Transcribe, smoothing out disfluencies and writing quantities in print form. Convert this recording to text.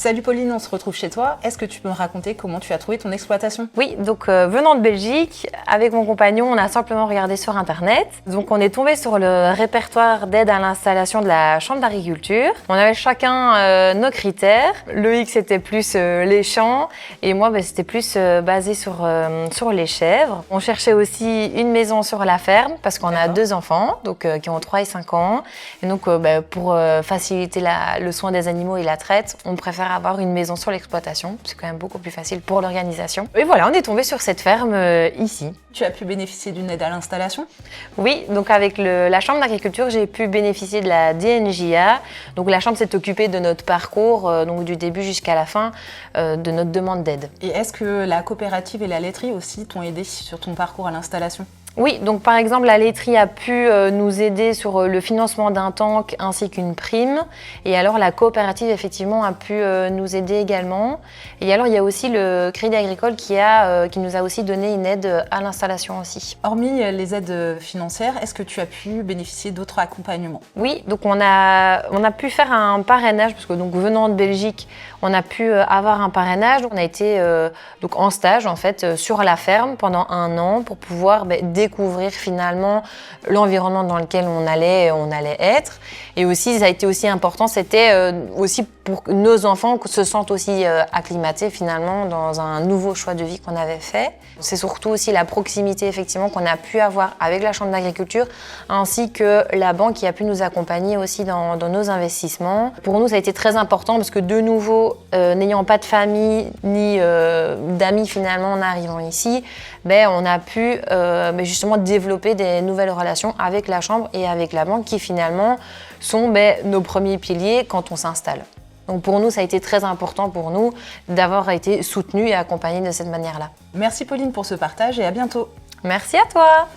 Salut Pauline, on se retrouve chez toi. Est-ce que tu peux me raconter comment tu as trouvé ton exploitation? Oui, donc venant de Belgique, avec mon compagnon, on a simplement regardé sur Internet. Donc on est tombé sur le répertoire d'aide à l'installation de la Chambre d'agriculture. On avait chacun nos critères. Loïc, c'était plus les champs et moi, c'était plus basé sur les chèvres. On cherchait aussi une maison sur la ferme parce qu'on a 2 enfants donc, qui ont 3 et 5 ans. Et donc pour faciliter le soin des animaux et la traite, on préfère avoir une maison sur l'exploitation. C'est quand même beaucoup plus facile pour l'organisation. Et voilà, on est tombé sur cette ferme ici. Tu as pu bénéficier d'une aide à l'installation? Oui, donc avec la Chambre d'agriculture, j'ai pu bénéficier de la DNJA. Donc la Chambre s'est occupée de notre parcours, donc du début jusqu'à la fin de notre demande d'aide. Et est-ce que la coopérative et la laiterie aussi t'ont aidé sur ton parcours à l'installation? Oui, donc par exemple, la laiterie a pu nous aider sur le financement d'un tank ainsi qu'une prime. Et alors la coopérative, effectivement, a pu nous aider également. Et alors il y a aussi le Crédit Agricole qui nous a aussi donné une aide à l'installation aussi. Hormis les aides financières, est-ce que tu as pu bénéficier d'autres accompagnements? Oui, donc on a pu faire un parrainage, parce que donc venant de Belgique, on a pu avoir un parrainage. On a été donc en stage en fait sur la ferme pendant 1 an pour pouvoir découvrir finalement l'environnement dans lequel on allait être. Et aussi, ça a été aussi important, c'était aussi pour que nos enfants se sentent aussi acclimatés finalement dans un nouveau choix de vie qu'on avait fait. C'est surtout aussi la proximité effectivement qu'on a pu avoir avec la Chambre d'agriculture ainsi que la banque qui a pu nous accompagner aussi dans nos investissements. Pour nous, ça a été très important parce que de nouveau, n'ayant pas de famille ni d'amis finalement en arrivant ici, on a pu justement développer des nouvelles relations avec la Chambre et avec la banque qui finalement sont nos premiers piliers quand on s'installe. Donc pour nous, ça a été très important pour nous d'avoir été soutenus et accompagnés de cette manière-là. Merci Pauline pour ce partage et à bientôt. Merci à toi.